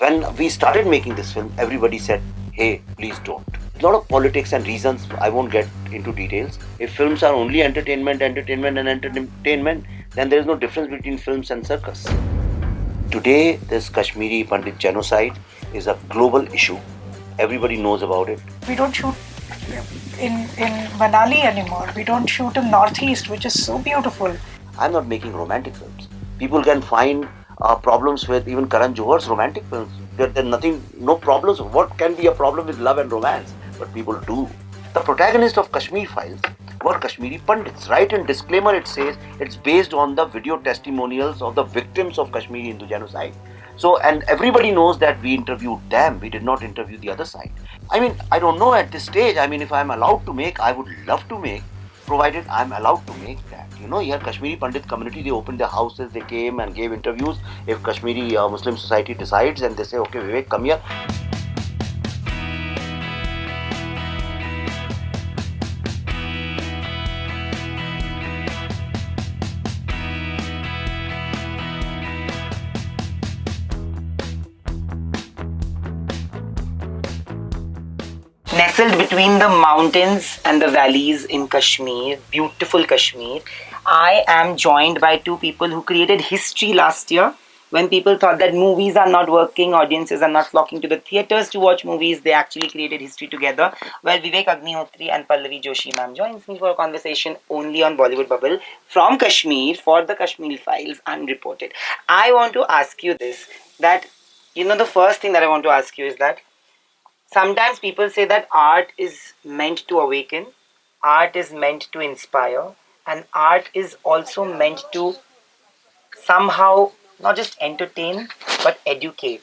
when we started making this film, everybody said, hey, please don't. A lot of politics and reasons, I won't get into details. If films are only entertainment, and entertainment, then there is no difference between films and circus. Today, this Kashmiri Pandit genocide is a global issue. Everybody knows about it. We don't shoot in Manali anymore. We don't shoot in Northeast, which is so beautiful. I'm not making romantic films. People can find problems with even Karan Johar's romantic films. There's nothing, no problems. What can be a problem with love and romance? But people do. The protagonist of Kashmir Files were Kashmiri Pandits. Right in disclaimer it says it's based on the video testimonials of the victims of Kashmiri Hindu genocide. So, and everybody knows that we interviewed them. We did not interview the other side. I mean, I don't know at this stage. I mean, if I'm allowed to make, I would love to make, provided I'm allowed to make that. You know, here Kashmiri Pandit community, they opened their houses, they came and gave interviews. If Kashmiri Muslim society decides and they say, okay, Vivek, come here. Nestled between the mountains and the valleys in Kashmir, beautiful Kashmir, I am joined by two people who created history last year. When people thought that movies are not working, audiences are not flocking to the theatres to watch movies, they actually created history together. Well, Vivek Agnihotri and Pallavi Joshi ma'am joins me for a conversation only on Bollywood Bubble from Kashmir for the Kashmiri Files Unreported. I want to ask you this, that, the first thing that I want to ask you is that sometimes people say that art is meant to awaken, art is meant to inspire, and art is also meant to somehow not just entertain but educate.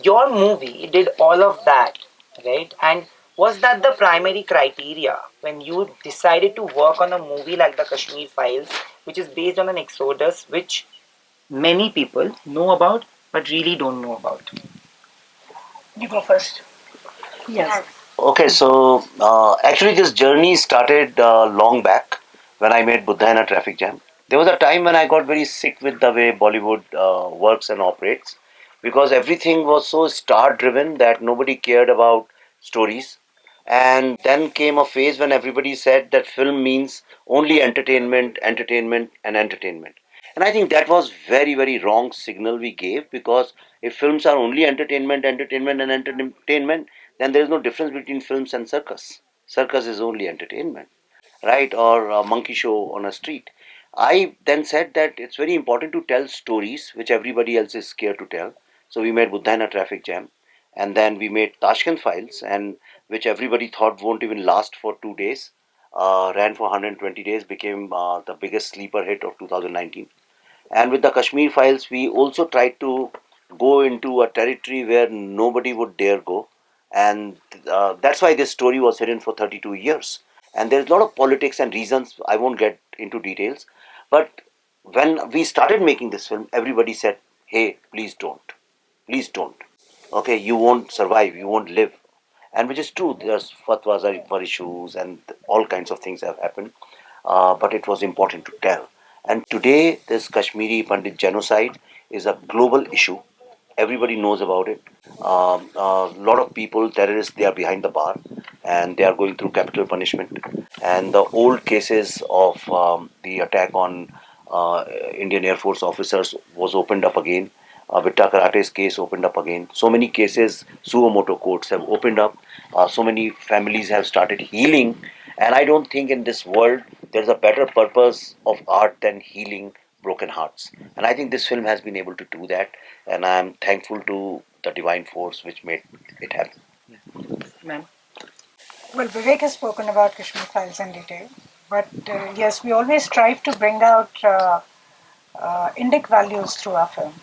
Your movie did all of that, right? And was that the primary criteria when you decided to work on a movie like the Kashmir Files, which is based on an exodus which many people know about but really don't know about? You go first. Yes. Okay, so actually this journey started long back when I made Buddha in a traffic jam. There was a time when I got very sick with the way Bollywood works and operates, because everything was so star driven that nobody cared about stories. And then came a phase when everybody said that film means only entertainment, entertainment, and entertainment. And I think that was very, very wrong signal we gave, because if films are only entertainment, entertainment, and entertainment, then there is no difference between films and circus. Circus is only entertainment, right? Or a monkey show on a street. I then said that it's very important to tell stories which everybody else is scared to tell. So we made Buddha in a traffic jam, and then we made Tashkent Files, and which everybody thought won't even last for 2 days. Ran for 120 days, became the biggest sleeper hit of 2019. And with the Kashmir Files, we also tried to go into a territory where nobody would dare go. And that's why this story was hidden for 32 years. And there's a lot of politics and reasons, I won't get into details. But when we started making this film, everybody said, hey, please don't. Please don't. Okay, you won't survive, you won't live. And which is true, there's fatwas for issues and all kinds of things have happened. But it was important to tell. And today, this Kashmiri Pandit genocide is a global issue. Everybody knows about it. A lot of people, terrorists, they are behind the bar and they are going through capital punishment. And the old cases of the attack on Indian Air Force officers was opened up again. Vitta Karate's case opened up again. So many cases, suo motu courts have opened up. So many families have started healing. And I don't think in this world there's a better purpose of art than healing broken hearts. And I think this film has been able to do that. And I'm thankful to the divine force which made it happen. Ma'am? Well, Vivek has spoken about Kashmir Files in detail. But yes, we always strive to bring out Indic values through our film.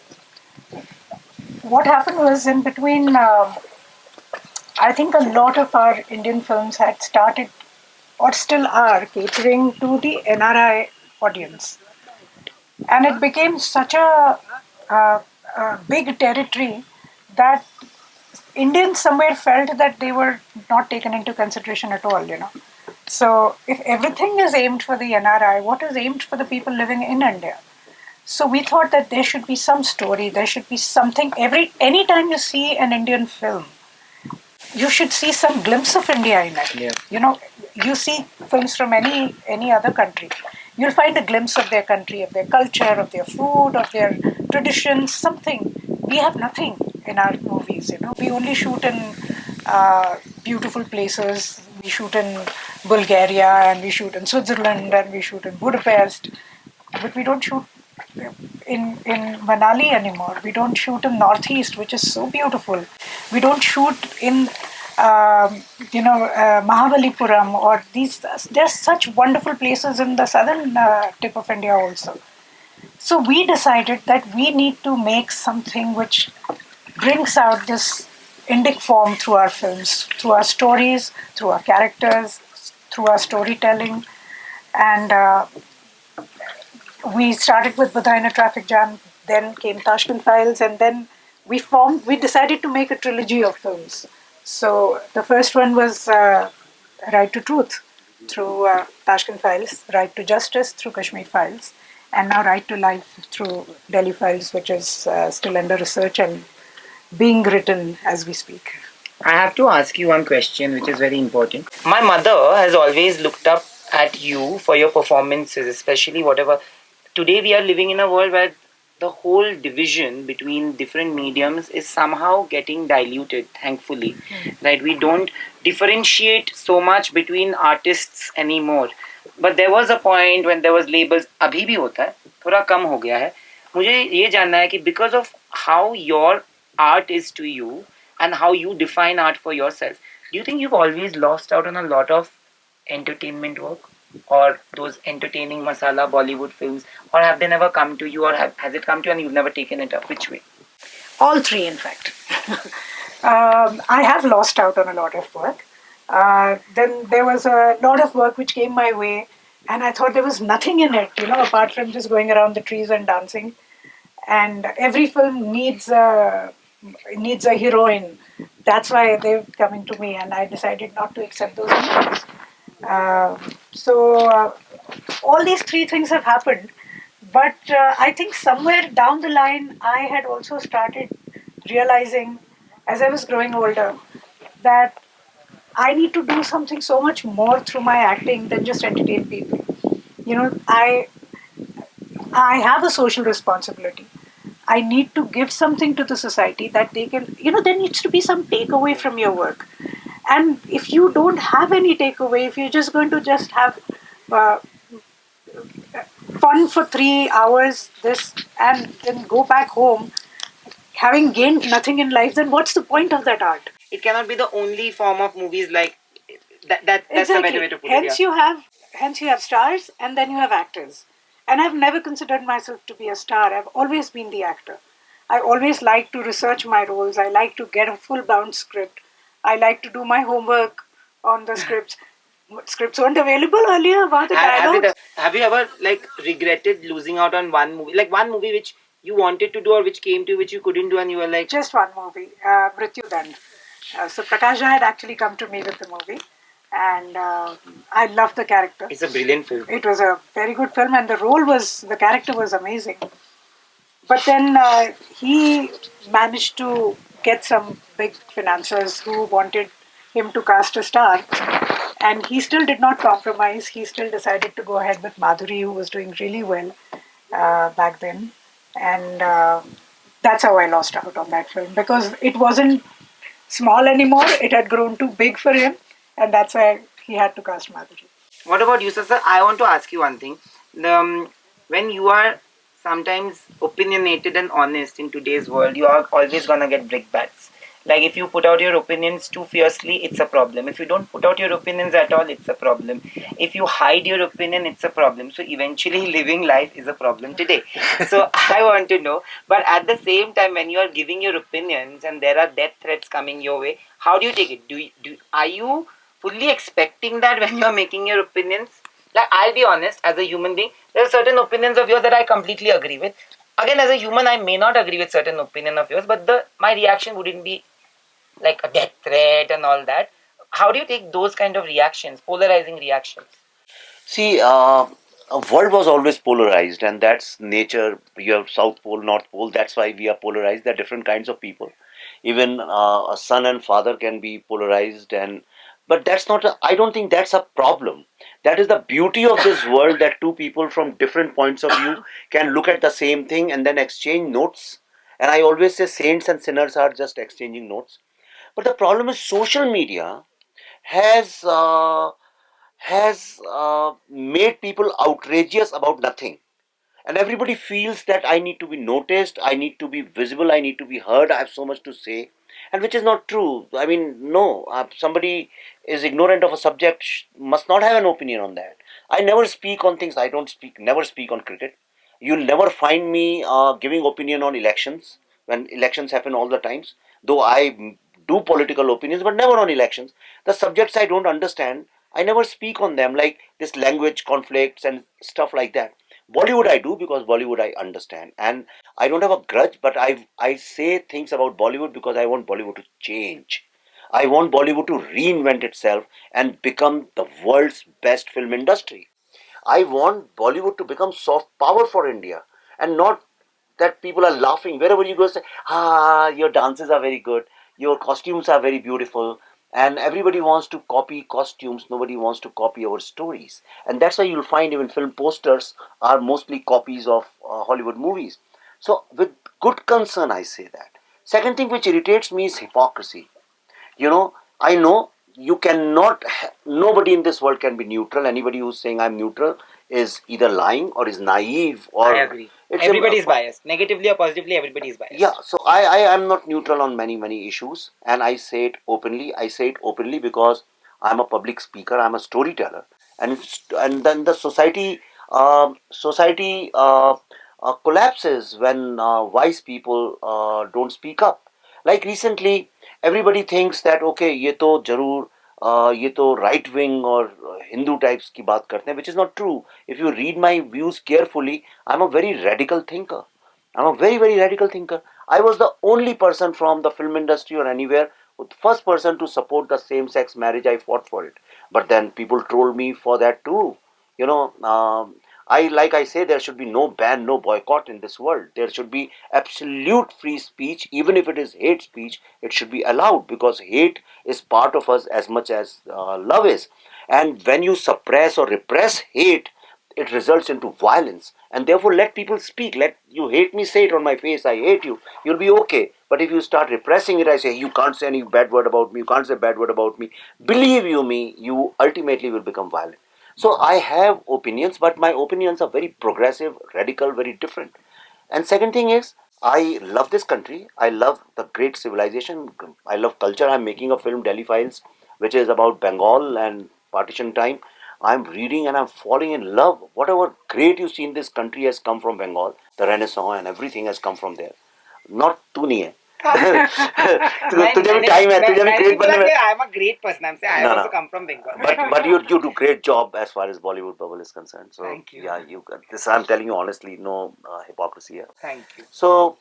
What happened was, in between, I think a lot of our Indian films had started or still are catering to the NRI audience. And it became such a big territory that Indians somewhere felt that they were not taken into consideration at all, So if everything is aimed for the NRI, what is aimed for the people living in India? So we thought that there should be some story, there should be something. Anytime you see an Indian film, you should see some glimpse of India in it. Yeah. You know, you see films from any other country, you'll find a glimpse of their country, of their culture, of their food, of their traditions, something. We have nothing in our movies. You know, we only shoot in beautiful places. We shoot in Bulgaria, and we shoot in Switzerland, and we shoot in Budapest, but we don't shoot in Manali anymore. We don't shoot in Northeast, which is so beautiful. We don't shoot in Mahabalipuram or these. There's such wonderful places in the southern tip of India also. So we decided that we need to make something which brings out this Indic form through our films, through our stories, through our characters, through our storytelling, and we started with Badai in a Traffic Jam, then came Tashkent Files, and then we decided to make a trilogy of films. So the first one was Right to Truth through Tashkent Files, Right to Justice through Kashmir Files, and now Right to Life through Delhi Files, which is still under research and being written as we speak. I have to ask you one question, which is very important. My mother has always looked up at you for your performances, especially whatever. Today, we are living in a world where the whole division between different mediums is somehow getting diluted, thankfully. Right? We don't differentiate so much between artists anymore. But there was a point when there was labels, अभी भी होता है, थोड़ा कम हो गया है. मुझे ये जानना है कि because of how your art is to you and how you define art for yourself, do you think you've always lost out on a lot of entertainment work or those entertaining masala Bollywood films, or have they never come to you, or has it come to you and you've never taken it up? Which way? All three, in fact. I have lost out on a lot of work. Then there was a lot of work which came my way, and I thought there was nothing in it, apart from just going around the trees and dancing. And every film needs a heroine. That's why they're coming to me, and I decided not to accept those heroines. So all these three things have happened, but I think somewhere down the line, I had also started realizing, as I was growing older, that I need to do something so much more through my acting than just entertain people. I have a social responsibility. I need to give something to the society that they can, there needs to be some takeaway from your work. And if you don't have any takeaway, if you're just going to just have uh, fun for 3 hours, and then go back home, having gained nothing in life, then what's the point of that art? It cannot be the only form of movies like that. That's Exactly. a better way to put Hence it. Yeah. you have stars, and then you have actors. And I've never considered myself to be a star. I've always been the actor. I always like to research my roles. I like to get a full bound script. I like to do my homework on the scripts. Scripts weren't available earlier about the dialogues. Have you ever regretted losing out on one movie, like one movie which you wanted to do or which came to you which you couldn't do, and you were like, just one movie, Mrityudand. So Prakash had actually come to me with the movie, and I loved the character. It's a brilliant film. It was a very good film, and the character was amazing. But then he managed to get some big financiers who wanted him to cast a star, and he still did not compromise. He still decided to go ahead with Madhuri, who was doing really well back then, and that's how I lost out on that film, because it wasn't small anymore. It had grown too big for him, and that's why he had to cast Madhuri. What about you, sir? I want to ask you one thing. When you are sometimes opinionated and honest in today's world, you are always gonna get brickbats. Like if you put out your opinions too fiercely, it's a problem. If you don't put out your opinions at all, it's a problem. If you hide your opinion, it's a problem. So eventually living life is a problem today. So I want to know, but at the same time, when you are giving your opinions and there are death threats coming your way, how do you take it? Are you fully expecting that when you are making your opinions? Like, I'll be honest, as a human being, there are certain opinions of yours that I completely agree with. Again, as a human, I may not agree with certain opinion of yours, but my reaction wouldn't be like a death threat and all that. How do you take those kind of reactions, polarizing reactions? See, world was always polarized, and that's nature. You have South Pole, North Pole. That's why we are polarized. There are different kinds of people. Even a son and father can be polarized, and but that's not. I don't think that's a problem. That is the beauty of this world, that two people from different points of view can look at the same thing and then exchange notes. And I always say saints and sinners are just exchanging notes. But the problem is social media has made people outrageous about nothing, and everybody feels that I need to be noticed, I need to be visible, I need to be heard, I have so much to say, and which is not true. I mean, no, somebody is ignorant of a subject must not have an opinion on that. I never speak on things. I don't speak, never speak on cricket. You'll never find me giving opinion on elections when elections happen all the times, though I do political opinions, but never on elections. The subjects I don't understand, I never speak on them, like this language conflicts and stuff like that. Bollywood I do because Bollywood I understand, and I don't have a grudge, but I say things about Bollywood because I want Bollywood to change. I want Bollywood to reinvent itself and become the world's best film industry. I want Bollywood to become soft power for India, and not that people are laughing wherever you go. Say, ah, your dances are very good, your costumes are very beautiful, and everybody wants to copy costumes. Nobody wants to copy our stories, and that's why you'll find even film posters are mostly copies of Hollywood movies. So, with good concern, I say that. Second thing which irritates me is hypocrisy. I know you cannot, nobody in this world can be neutral. Anybody who's saying I'm neutral is either lying or is naive, I or agree. Everybody is biased. Negatively or positively, everybody is biased. yeah. So I am not neutral on many issues, and I say it openly. I say it openly because I'm a public speaker, I'm a storyteller, and then the society collapses when wise people don't speak up. Like recently, everybody thinks that okay, ये तो right wing or Hindu types की बात करते हैं, which is not true. If you read my views carefully, I'm a very radical thinker. I'm a very radical thinker. I was the only person from the film industry or anywhere, the first person to support the same-sex marriage. I fought for it, but then people trolled me for that too. You know, I say, there should be no ban, no boycott in this world. There should be absolute free speech, even if it is hate speech. It should be allowed because hate is part of us as much as love is. And when you suppress or repress hate, it results into violence, and therefore let people speak. Let you hate me, say it on my face, I hate you, you'll be okay. But if you start repressing it, I say you can't say any bad word about me, you can't say bad word about me, believe you me, you ultimately will become violent. So I have opinions, but my opinions are very progressive, radical, very different. And second thing is, I love this country. I love the great civilization. I love culture. I'm making a film, Delhi Files, which is about Bengal and partition time. I'm reading and I'm falling in love. Whatever great you see in this country has come from Bengal. The Renaissance and everything has come from there. Not तू नहीं है. तुझे भी time है, तुझे भी great बनने में. I'm a great person. I'm saying I No, also no. come from Bengal. But you do great job as far as Bollywood Bubble is concerned. So Thank you. yeah, you this I'm telling you honestly, no hypocrisy here. Thank you. So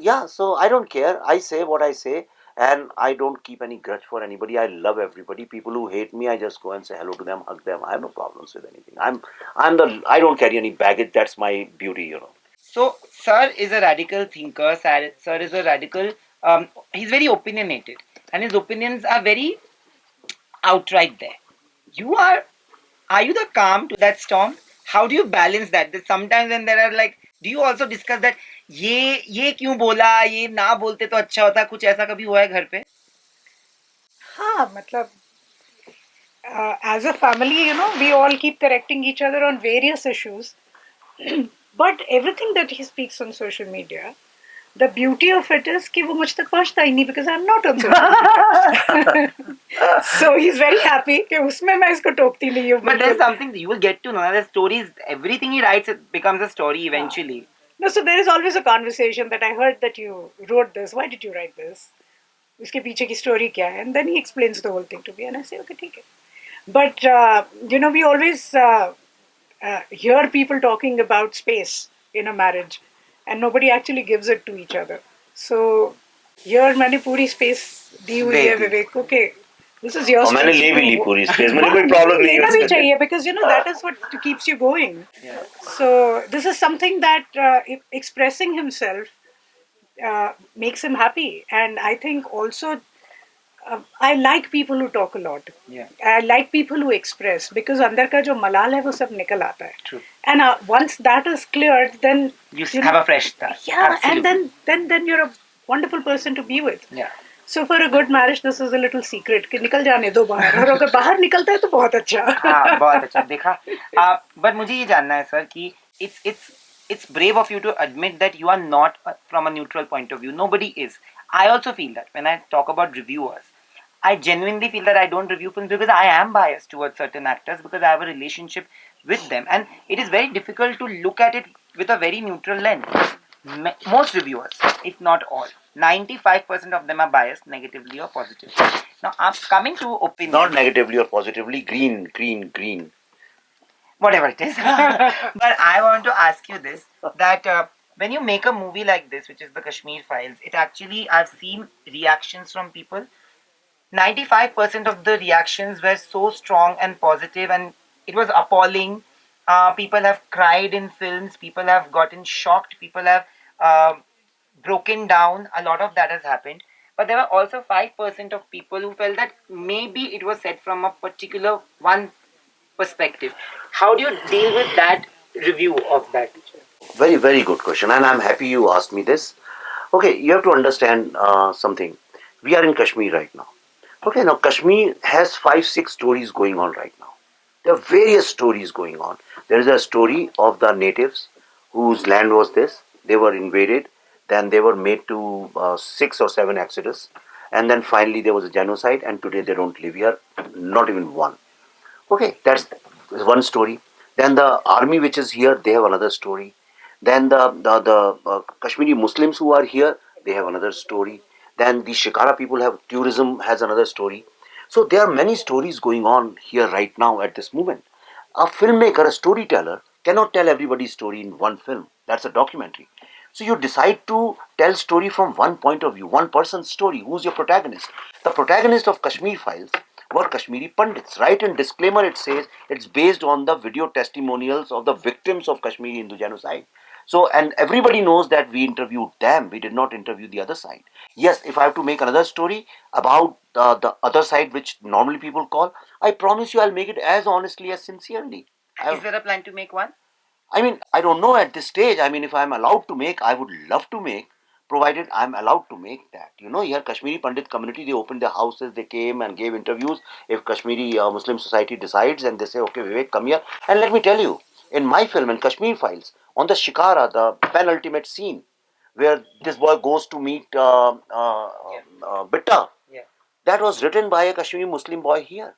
yeah, so I don't care. I say what I say, and I don't keep any grudge for anybody. I love everybody. People who hate me, I just go and say hello to them, hug them. I have no problems with anything. I don't carry any baggage. That's my beauty. So, Sir is a radical thinker. Sir is a radical. He's very opinionated, and his opinions are very outright there. You are you the calm to that storm? How do you balance that? That sometimes when there are like, do you also discuss that ये क्यों बोला, ये ना बोलते तो अच्छा होता, कुछ ऐसा कभी हुआ है घर पे? हाँ, मतलब as a family, we all keep correcting each other on various issues. But everything that he speaks on social media, the beauty of it is कि वो मुझ तक पहुंचता ही नहीं because I'm not on social media. So he's very happy कि उसमें मैं इसको टोकती नहीं हूँ. But there's something you will get to know. The stories, everything he writes, it becomes a story eventually. No, so there is always a conversation that I heard that you wrote this. Why did you write this? उसके पीछे की story क्या है? And then he explains the whole thing to me, and I say, okay, ठीक है. But we always hear people talking about space in a marriage, and nobody actually gives it to each other. So here मैंने पूरी space दी हुई है विवेक को कि this is your और मैंने space. ले भी ली पूरी space. मुझे कोई problem नहीं है लेना भी उसके चाहिए, because that is what keeps you going. So this is something that expressing himself makes him happy, and I think also I like people who talk a lot. Yeah. I like people who express, because अंदर का जो मलाल है वो सब निकल आता है. True. And once that is cleared, then You have a fresh start. yeah, Absolutely. and then you're a wonderful person to be with. Yeah. So for a good marriage, this is a little secret कि निकल जाने दो बाहर, और अगर बाहर निकलता है तो बहुत अच्छा. हाँ, बहुत अच्छा देखा. But मुझे ये जानना है सर कि it's brave of you to admit that you are not from a neutral point of view. Nobody is. I also feel that when I talk about reviewers, I genuinely feel that I don't review films because I am biased towards certain actors because I have a relationship with them, and it is very difficult to look at it with a very neutral lens. Most reviewers, if not all, 95% of them are biased negatively or positively. Now, I'm coming to opinion. Not negatively or positively. Green. Whatever it is. But I want to ask you this, that when you make a movie like this, which is the Kashmir Files, it actually, I've seen reactions from people. 95% of the reactions were so strong and positive, and it was appalling. People have cried in films, people have gotten shocked, people have broken down. A lot of that has happened. But there were also 5% of people who felt that maybe it was said from a particular one perspective. How do you deal with that review of that? Very, very good question, and I'm happy you asked me this. Okay, you have to understand something. We are in Kashmir right now. Okay, now Kashmir has 5, 6 stories going on right now. There are various stories going on. There is a story of the natives whose land was this. They were invaded, then they were made to 6 or 7 exodus, and then finally there was a genocide, and today they don't live here, not even one. Okay, that's one story. Then the army which is here, they have another story. Then the Kashmiri Muslims who are here, they have another story. Then the Shikara people have tourism has another story. So there are many stories going on here right now at this moment. A filmmaker, a storyteller, cannot tell everybody's story in one film. That's a documentary. So you decide to tell story from one point of view, one person's story. Who's your protagonist? The protagonist of Kashmir Files were Kashmiri Pandits. Right in disclaimer it says it's based on the video testimonials of the victims of Kashmiri Hindu genocide. So, and everybody knows that we interviewed them. We did not interview the other side. Yes, if I have to make another story about the other side, which normally people call, I promise you I'll make it as honestly as sincerely. Is there a plan to make one? I mean, I don't know at this stage. I mean, if I'm allowed to make, I would love to make, provided I'm allowed to make that. Here Kashmiri Pandit community, they opened their houses, they came and gave interviews. If Kashmiri Muslim society decides and they say, okay, Vivek, come here. And let me tell you, in my film, in Kashmir Files, on the Shikara, the penultimate scene, where this boy goes to meet Bitta, Yeah. that was written by a Kashmiri Muslim boy here,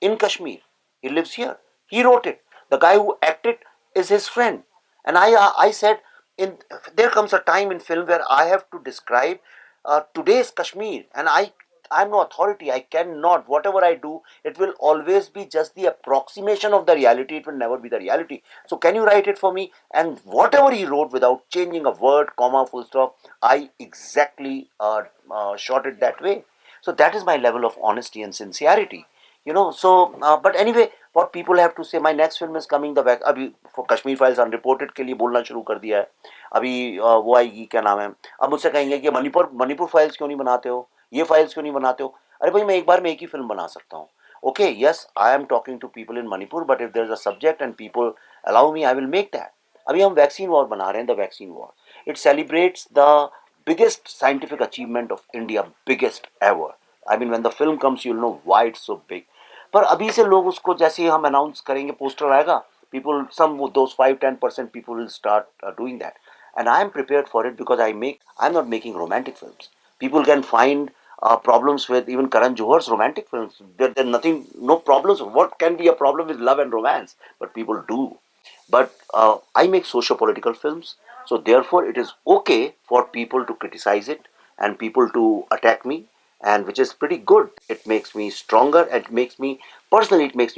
in Kashmir. He lives here. He wrote it. The guy who acted is his friend. And I said, there comes a time in film where I have to describe today's Kashmir, and I'm no authority. I cannot. Whatever I do, it will always be just the approximation of the reality. It will never be the reality. So can you write it for me? And whatever he wrote, without changing a word, comma, full stop, I exactly shot it that way. So that is my level of honesty and sincerity. But anyway, what people have to say, my next film is coming, अभी for Kashmir Files Unreported के लिए बोलना शुरू कर दिया है. अभी वो आएगी, क्या नाम है, अब मुझसे कहेंगे कि मणिपुर फाइल्स क्यों नहीं बनाते हो, ये फाइल्स क्यों नहीं बनाते हो. अरे भाई, मैं एक बार में एक ही फिल्म बना सकता हूँ. Okay, yes, I am talking to people in Manipur, but if there is a subject and people allow me, I will make that. अभी हम वैक्सीन वॉर बना रहे हैं, the vaccine war. It celebrates the biggest scientific achievement of India, biggest ever. I mean, when the film comes, you'll know why it's so big. पर अभी से लोग उसको जैसे ही हम अनाउंस करेंगे, पोस्टर आएगा, people, some of those 5-10% people will start doing that. And I am prepared for it because I'm not making romantic films. People can find problems with even Karan Johar's romantic films. There's nothing, no problems. What can be a problem with love and romance? But people do. But I make socio-political films, so therefore it is okay for people to criticize it and people to attack me, and which is pretty good. It makes me stronger, and it makes me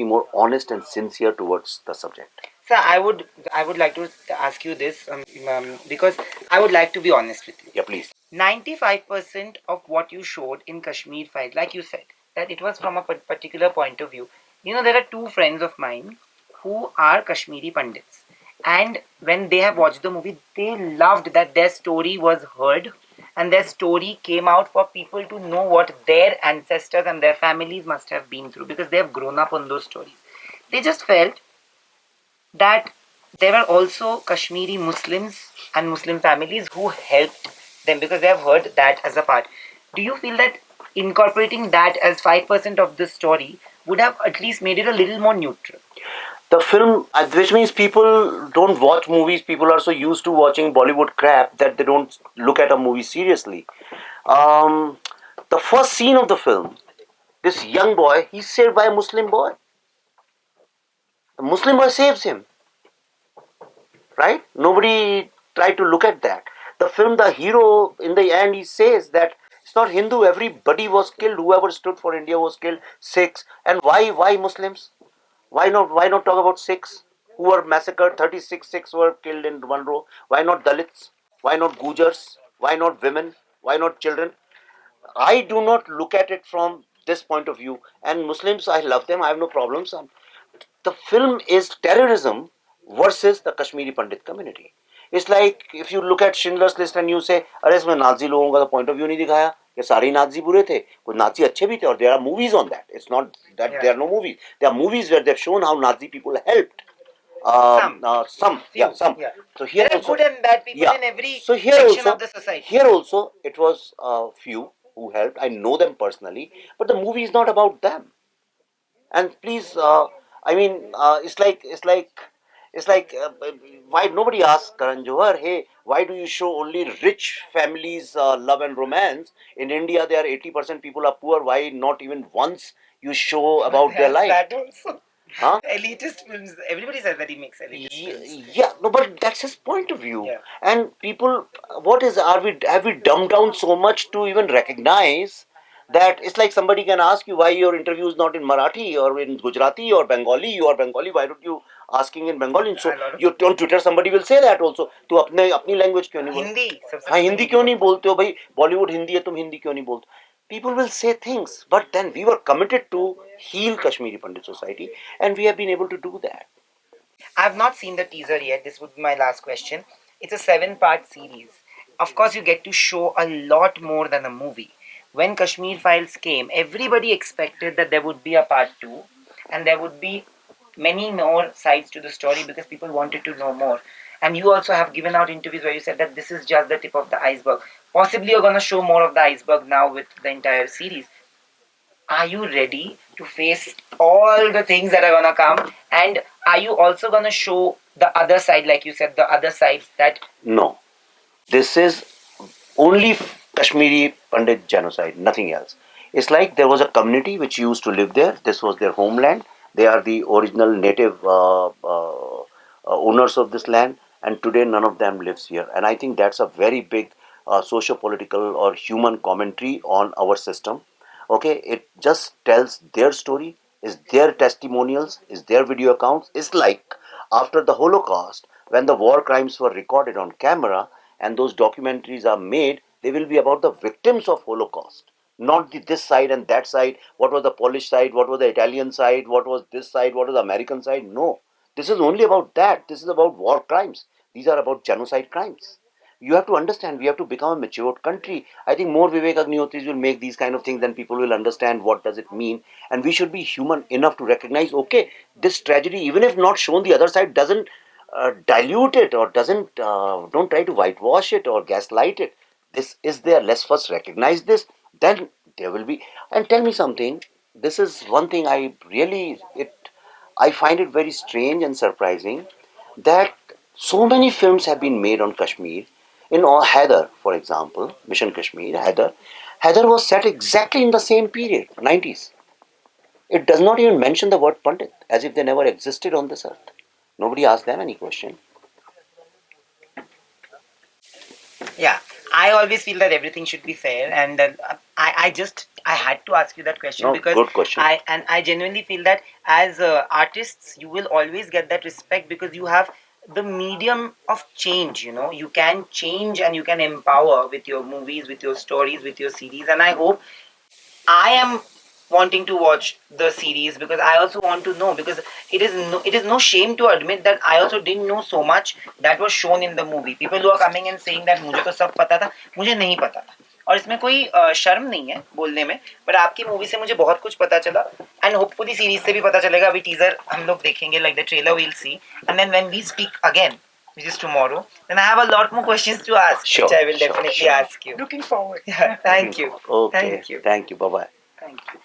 more honest and sincere towards the subject. Sir, I would like to ask you this because I would like to be honest with you. Yeah, please. 95% of what you showed in Kashmir Files, like you said, that it was from a particular point of view. You know, there are two friends of mine who are Kashmiri Pandits. And when they have watched the movie, they loved that their story was heard and their story came out for people to know what their ancestors and their families must have been through because they have grown up on those stories. They just felt that there were also Kashmiri Muslims and Muslim families who helped them because they have heard that as a part. Do you feel that incorporating that as 5% of the story would have at least made it a little more neutral? The film, which means people don't watch movies, people are so used to watching Bollywood crap that they don't look at a movie seriously. Um, the first scene of the film, this young boy, he's saved by a Muslim boy. The Muslim boy saves him, right? Nobody tried to look at that. The film, the hero, in the end, he says that it's not Hindu, everybody was killed, whoever stood for India was killed, Sikhs. And why Muslims? Why not talk about Sikhs who were massacred? 36 Sikhs were killed in one row. Why not Dalits? Why not Gujars? Why not women? Why not children? I do not look at it from this point of view. And Muslims, I love them. I have no problems. The film is terrorism versus the Kashmiri Pandit community. It's like if you look at Schindler's List and you say, अरे इसमें Nazi लोगों का तो point of view नहीं दिखाया कि सारे Nazi बुरे थे, कुछ नाजी अच्छे भी थे और there are movies on that. It's not that there are no movies. There are movies where they've shown how Nazi people helped. Some. Yeah. So here There are also, good and bad people in every so section of the society. here also, it was few who helped. I know them personally, but the movie is not about them. And please, I mean, it's like why nobody asks Karan Johar, hey, why do you show only rich families love and romance? In India, there are 80% people are poor. Why not even once you show about their life? That also. Huh? Elitist films. Everybody says that he makes elitist films. Yeah, no, but that's his point of view. Yeah. And people, what is, have we dumbed down so much to even recognize that it's like somebody can ask you why your interview is not in Marathi or in Gujarati or Bengali. You are Bengali. Why don't you asking in Bengali? So you on Twitter somebody will say that also. तो अपनी language क्यों नहीं बोलते? हिंदी. हाँ हिंदी क्यों नहीं बोलते हो भाई? Bollywood हिंदी है तुम हिंदी क्यों नहीं बोलते? People will say things, but then we were committed to heal Kashmiri Pandit society, and we have been able to do that. I've not seen the teaser yet. This would be my last question. It's a 7-part series. Of course, you get to show a lot more than a movie. When Kashmir Files came, everybody expected that there would be a part 2 and there would be many more sides to the story because people wanted to know more. And you also have given out interviews where you said that this is just the tip of the iceberg. Possibly you're going to show more of the iceberg now with the entire series. Are you ready to face all the things that are going to come? And are you also going to show the other side, like you said, the other sides that... No. This is only Kashmiri Pandit genocide, nothing else. It's like there was a community which used to live there. This was their homeland. They are the original native owners of this land, and today none of them lives here. And I think that's a very big socio-political or human commentary on our system. Okay, it just tells their story, is their testimonials, is their video accounts. It's like after the Holocaust, when the war crimes were recorded on camera and those documentaries are made, they will be about the victims of Holocaust, not this side and that side. What was the Polish side? What was the Italian side? What was this side? What was the American side? No, this is only about that. This is about war crimes. These are about genocide crimes. You have to understand, we have to become a matured country. I think more Vivek Agnihotris will make these kind of things, then people will understand what does it mean. And we should be human enough to recognize, okay, this tragedy, even if not shown the other side, doesn't dilute it or don't try to whitewash it or gaslight it. This is there. Let's first recognize this. Then there will be. And tell me something. This is one thing I find it very strange and surprising that so many films have been made on Kashmir. In all, Heather, for example, Mission Kashmir, Heather was set exactly in the same period, 90s. It does not even mention the word Pandit, as if they never existed on this earth. Nobody asked them any question. Yeah, I always feel that everything should be fair, and I had to ask you that question No, because good question. I genuinely feel that as artists, you will always get that respect because you have the medium of change. You know, you can change and you can empower with your movies, with your stories, with your series, and I hope I am wanting to watch the series, because I also want to know, because it is no shame to admit that I also didn't know so much that was shown in the movie. People who are coming and saying that मुझे तो सब पता था, मुझे नहीं पता था, और इसमें कोई शर्म नहीं है बोलने में, पर आपकी मूवी से मुझे बहुत कुछ पता चला, एंड होपफुली सीरीज से भी पता चलेगा. अभी टीजर हम लोग देखेंगे, like the trailer we'll see, and then when we speak again, which is tomorrow, then I have a lot more questions to ask, Sure, which I will sure, definitely sure. ask you. Looking forward. Thank you. Okay. Thank you. Thank you. Bye bye. Thank you.